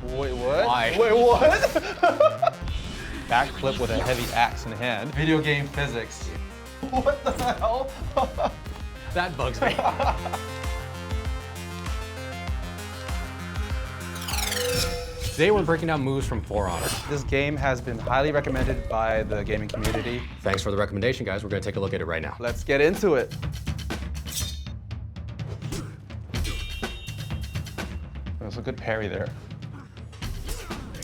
Wait, what? Why? Wait, what? Backflip with a heavy axe in hand. Video game physics. What the hell? That bugs me. Today we're breaking down moves from For Honor. This game has been highly recommended by the gaming community. Thanks for the recommendation, guys. We're gonna take a look at it right now. Let's get into it. There's a good parry there.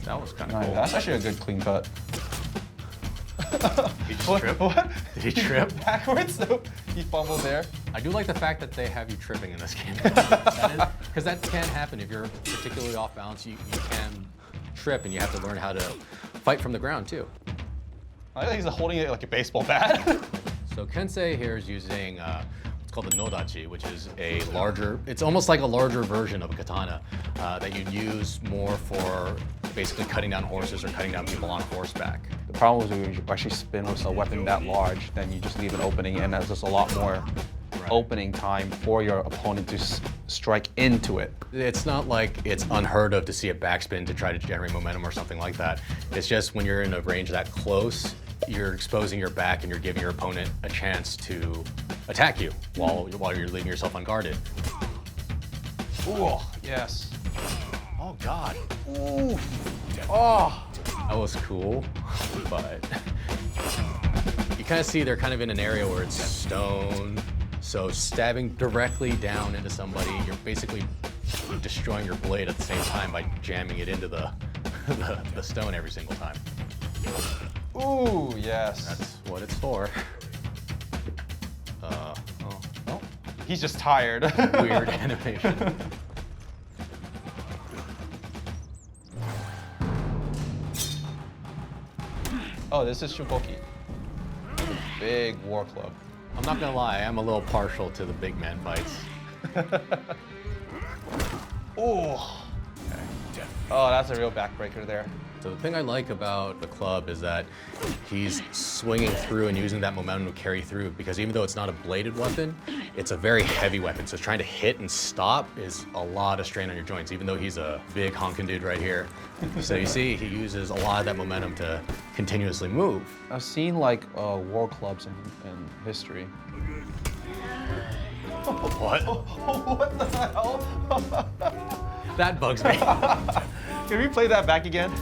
That was kind of Nice. cool. That's actually a good clean cut. He just tripped? What? Did he trip? Backwards, so he fumbled there. I do like the fact that they have you tripping in this game. Because that can happen if you're particularly off balance. You can trip and you have to learn how to fight from the ground too. I think he's holding it like a baseball bat. So Kensei here is using what's called the nodachi, which is a larger, it's almost like a larger version of a katana that you'd use more for basically cutting down horses or cutting down people on horseback. The problem is when you actually spin with a weapon that large, then you just leave an opening and there's just a lot more opening time for your opponent to strike into it. It's not like it's unheard of to see a backspin to try to generate momentum or something like that. It's just when you're in a range that close, you're exposing your back and you're giving your opponent a chance to attack you while you're leaving yourself unguarded. Ooh, yes. Oh God. Ooh. Oh. That was cool, but you kind of see they're kind of in an area where it's stone. So stabbing directly down into somebody, you're basically destroying your blade at the same time by jamming it into the stone every single time. Ooh, yes. That's what it's for. Oh. He's just tired. Weird animation. Oh, this is Shukoki. Big war club. I'm not gonna lie, I'm a little partial to the big man fights. Ooh. Oh, that's a real backbreaker there. So the thing I like about the club is that he's swinging through and using that momentum to carry through, because even though it's not a bladed weapon, it's a very heavy weapon. So trying to hit and stop is a lot of strain on your joints, even though he's a big honking dude right here. So you see, he uses a lot of that momentum to continuously move. I've seen like war clubs in history. What? What the hell? That bugs me. Can we play that back again?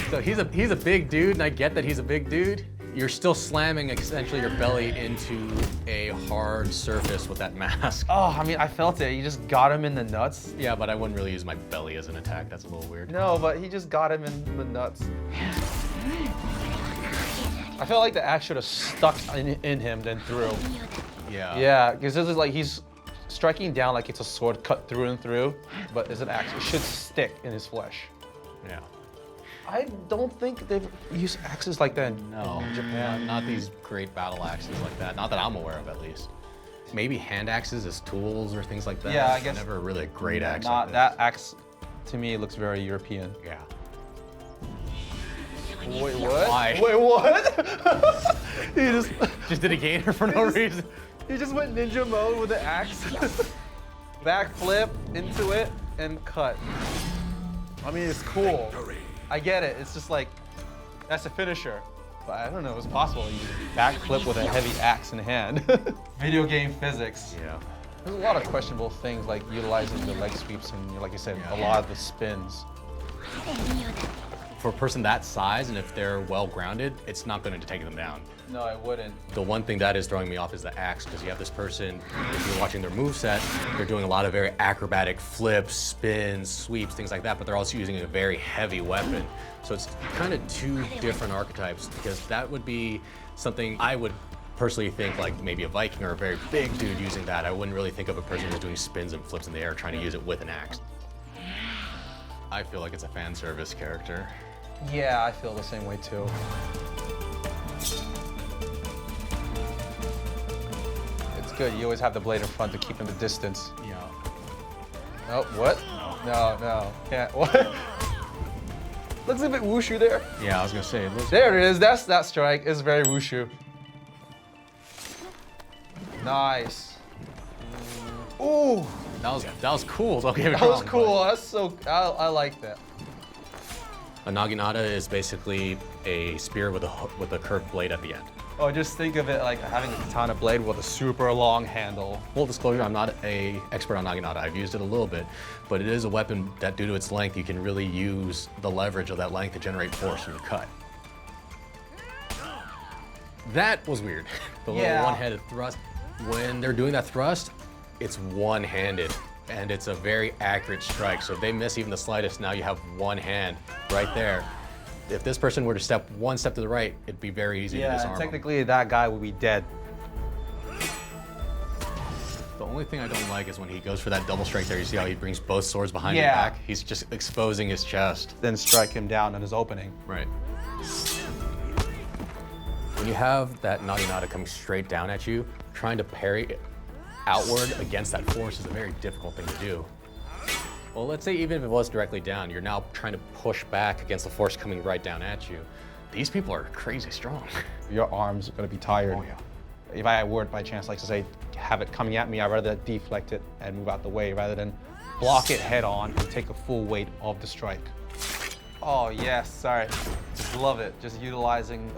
So he's a big dude, and I get that he's a big dude. You're still slamming essentially your belly into a hard surface with that mask. Oh, I mean, I felt it. You just got him in the nuts. Yeah, but I wouldn't really use my belly as an attack. That's a little weird. No, but he just got him in the nuts. I felt like the axe should have stuck in him, then through. Yeah. Yeah, because this is like he's striking down like it's a sword cut through and through, but it's an axe. It should stick in his flesh. Yeah. I don't think they've used axes like that in Japan. Not these great battle axes like that. Not that I'm aware of, at least. Maybe hand axes as tools or things like that. Yeah, I guess. Never really a great axe. Not like that axe. To me, it looks very European. Yeah. Wait, what? Why? Wait, what? He Just did a gainer for no reason. He just went ninja mode with the axe. Backflip into it and cut. I mean, it's cool. I get it. It's just like, that's a finisher. But I don't know, it's possible. You backflip with a heavy axe in hand. Video game physics. Yeah. There's a lot of questionable things like utilizing the leg sweeps and, like I said, a lot of the spins. For a person that size, and if they're well grounded, it's not going to take them down. No, I wouldn't. The one thing that is throwing me off is the axe, because you have this person, if you're watching their moveset, they're doing a lot of very acrobatic flips, spins, sweeps, things like that, but they're also using a very heavy weapon. So it's kind of two different archetypes, because that would be something I would personally think like maybe a Viking or a very big dude using that. I wouldn't really think of a person who's doing spins and flips in the air trying to use it with an axe. I feel like it's a fan service character. Yeah, I feel the same way too. It's good. You always have the blade in front to keep in the distance. Yeah. Oh, what? No. Can't. What? Looks a bit wushu there. Yeah, I was gonna say. It looks There it is. That's that strike. It's very wushu. Nice. Ooh. That was cool. Don't get me That wrong, was cool. That's so. I like that. A Naginata is basically a spear with a curved blade at the end. Oh, just think of it like having a katana blade with a super long handle. Full disclosure, I'm not an expert on Naginata. I've used it a little bit, but it is a weapon that, due to its length, you can really use the leverage of that length to generate force from your cut. That was weird. The little one-handed thrust. When they're doing that thrust, it's one-handed, and it's a very accurate strike. So if they miss even the slightest, now you have one hand right there. If this person were to step one step to the right, it'd be very easy to disarm them. Technically that guy would be dead. The only thing I don't like is when he goes for that double strike there. You see how he brings both swords behind his back? He's just exposing his chest. Then strike him down at his opening. Right. When you have that Naginata coming straight down at you, trying to parry it outward against that force is a very difficult thing to do. Well, let's say even if it was directly down, you're now trying to push back against the force coming right down at you. These people are crazy strong. Your arms are gonna be tired. Oh yeah. If I were by chance, like to say, have it coming at me, I'd rather deflect it and move out the way rather than block it head on and take the full weight of the strike. Oh yes, sorry. Just love it. Just utilizing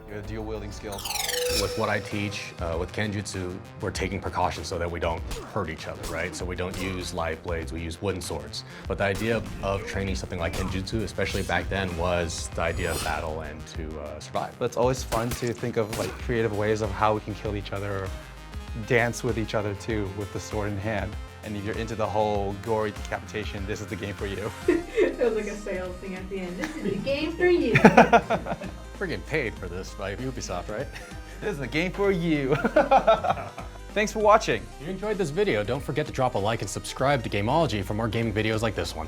your dual wielding skills. With what I teach, with Kenjutsu, we're taking precautions so that we don't hurt each other, right? So we don't use live blades, we use wooden swords. But the idea of training something like Kenjutsu, especially back then, was the idea of battle and to survive. But it's always fun to think of like creative ways of how we can kill each other or dance with each other too with the sword in hand. And if you're into the whole gory decapitation, this is the game for you. It was like a sales thing at the end. This is the game for you. We're getting paid for this by Ubisoft, right? This is the game for you. Thanks for watching. If you enjoyed this video, don't forget to drop a like and subscribe to Gameology for more gaming videos like this one.